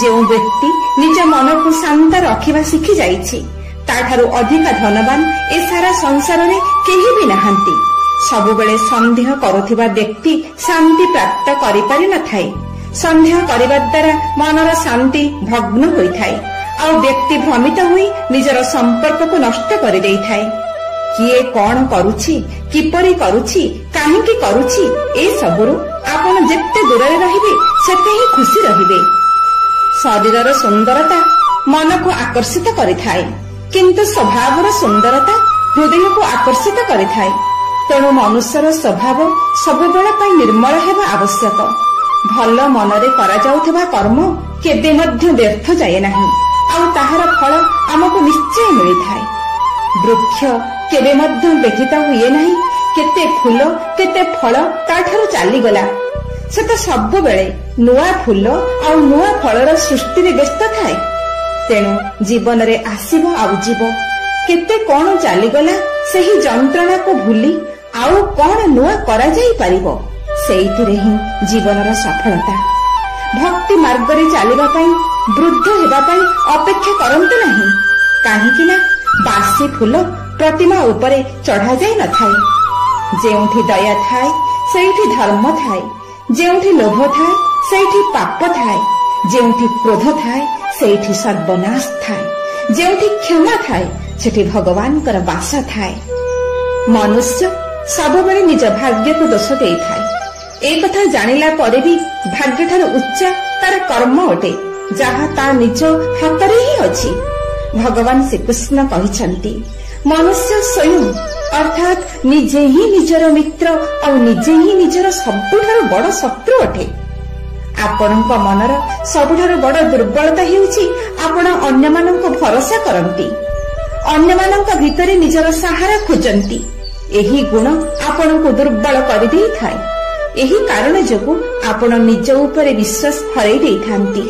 ଯେଉଁ ବ୍ୟକ୍ତି ନିଜ ମନକୁ ଶାନ୍ତ ରଖିବା ଶିଖି ଯାଇଛି ତାଠାରୁ ଅଧିକ ଧନବାନ ଏ ସାରା ସଂସାରରେ କେହି ବି ନାହାନ୍ତି। ସବୁବେଳେ ସନ୍ଦେହ କରୁଥିବା ବ୍ୟକ୍ତି ଶାନ୍ତି ପ୍ରାପ୍ତ କରିପାରି ନଥାଏ। ସନ୍ଦେହ କରିବା ଦ୍ୱାରା ମନର ଶାନ୍ତି ଭଗ୍ନ ହୋଇଥାଏ ଆଉ ବ୍ୟକ୍ତି ଭ୍ରମିତ ହୋଇ ନିଜର ସମ୍ପର୍କକୁ ନଷ୍ଟ କରିଦେଇଥାଏ। କିଏ କଣ କରୁଛି, କିପରି କରୁଛି, କାହିଁକି କରୁଛି, ଏ ସବୁରୁ ଆପଣ ଯେତେ ଦୂରରେ ରହିବେ ସେତେ ହିଁ ଖୁସି ରହିବେ। ଶରୀରର ସୁନ୍ଦରତା ମନକୁ ଆକର୍ଷିତ କରିଥାଏ, କିନ୍ତୁ ସ୍ୱଭାବର ସୁନ୍ଦରତା ହୃଦୟକୁ ଆକର୍ଷିତ କରିଥାଏ। ତେଣୁ ମନୁଷ୍ୟର ସ୍ୱଭାବ ସବୁବେଳ ପାଇଁ ନିର୍ମଳ ହେବା ଆବଶ୍ୟକ। ଭଲ ମନରେ କରାଯାଉଥିବା କର୍ମ କେବେ ମଧ୍ୟ ବ୍ୟର୍ଥ ଯାଏ ନାହିଁ ଆଉ ତାହାର ଫଳ ଆମକୁ ନିଶ୍ଚୟ ମିଳିଥାଏ। ବୃକ୍ଷ କେବେ ମଧ୍ୟ ବ୍ୟଥିତ ହୁଏ ନାହିଁ। କେତେ ଫୁଲ କେତେ ଫଳ ତାଠାରୁ ଚାଲିଗଲା, ସେ ତ ସବୁବେଳେ ନୂଆ ଫୁଲ ଆଉ ନୂଆ ଫଳର ସୃଷ୍ଟିରେ ବ୍ୟସ୍ତ ଥାଏ। ତେଣୁ ଜୀବନରେ ଆସିବ ଆଉ ଯିବ, କେତେ କଣ ଚାଲିଗଲା, ସେହି ଯନ୍ତ୍ରଣାକୁ ଭୁଲି ଆଉ କଣ ନୂଆ କରାଯାଇ ପାରିବ, ସେଇଥିରେ ହିଁ ଜୀବନର ସଫଳତା। ଭକ୍ତି ମାର୍ଗରେ ଚାଲିବା ପାଇଁ, ବୃଦ୍ଧ ହେବା ପାଇଁ ଅପେକ୍ଷା କରନ୍ତୁ ନାହିଁ। କାହିଁକି ନା ବାସି ଫୁଲ ପ୍ରତିମା ଉପରେ ଚଢାଯାଇ ନଥାଏ। ଯେଉଁଠି ଦୟା ଥାଏ ସେଇଠି ଧର୍ମ ଥାଏ, ଯେଉଁଠି ଲୋଭ ଥାଏ ସେଇଠି ପାପ ଥାଏ, ଯେଉଁଠି କ୍ରୋଧ ଥାଏ ସେଇଠି ସର୍ବନାଶ ଥାଏ, ଯେଉଁଠି କ୍ଷମା ଥାଏ ସେଠି ଭଗବାନଙ୍କର ବାସ ଥାଏ। ମନୁଷ୍ୟ ସବୁବେଳେ ନିଜ ଭାଗ୍ୟକୁ ଦୋଷ ଦେଇଥାଏ। ଏ କଥା ଜାଣିଲା ପରେ ବି ଭାଗ୍ୟଠାରୁ ଉଚ୍ଚ ତାର କର୍ମ ଅଟେ, ଯାହା ତା ନିଜ ହାତରେ ହିଁ ଅଛି। ଭଗବାନ ଶ୍ରୀକୃଷ୍ଣ କହିଛନ୍ତି, ମନୁଷ୍ୟ ସ୍ୱୟଂ ଅର୍ଥାତ୍ ନିଜେ ହିଁ ନିଜର ମିତ୍ର ଆଉ ନିଜେ ହିଁ ନିଜର ସବୁଠାରୁ ବଡ଼ ଶତ୍ରୁ ଅଟେ। ଆପଣଙ୍କ ମନର ସବୁଠାରୁ ବଡ଼ ଦୁର୍ବଳତା ହେଉଛି ଆପଣ ଅନ୍ୟମାନଙ୍କୁ ଭରସା କରନ୍ତି, ଅନ୍ୟମାନଙ୍କ ଭିତରେ ନିଜର ସାହାରା ଖୋଜନ୍ତି। ଏହି ଗୁଣ ଆପଣଙ୍କୁ ଦୁର୍ବଳ କରିଦେଇଥାଏ। ଏହି କାରଣ ଯୋଗୁଁ ଆପଣ ନିଜ ଉପରେ ବିଶ୍ୱାସ ହରାଇ ଦେଇଥାନ୍ତି।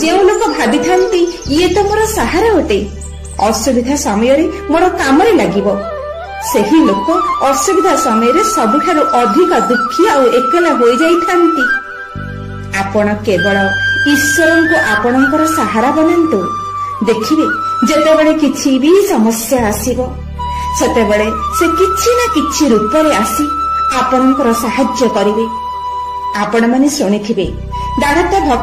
ଯେଉଁ ଲୋକ ଭାବିଥାନ୍ତି ଇଏ ତ ମୋର ସାହାରା ଅଟେ, ଅସୁବିଧା ସମୟରେ ମୋର କାମରେ ଲାଗିବ, ସେହି ଲୋକ ଅସୁବିଧା ସମୟରେ ସବୁଠାରୁ ଅଧିକ ଦୁଃଖୀ ଆଉ ଏକଲା ହୋଇଯାଇଥାନ୍ତି। ଆପଣ କେବଳ ଈଶ୍ୱରଙ୍କୁ ଆପଣଙ୍କର ସାହାରା ବନାନ୍ତୁ। ଦେଖିବେ ଯେତେବେଳେ କିଛି ବି ସମସ୍ୟା ଆସିବ ସେତେବେଳେ ସେ କିଛି ନା କିଛି ରୂପରେ ଆସି ଆପଣଙ୍କର ସାହାଯ୍ୟ କରିବେ। ଆପଣମାନେ ଶୁଣିଥିବେ ଦାଦାତା ଭକ୍ତ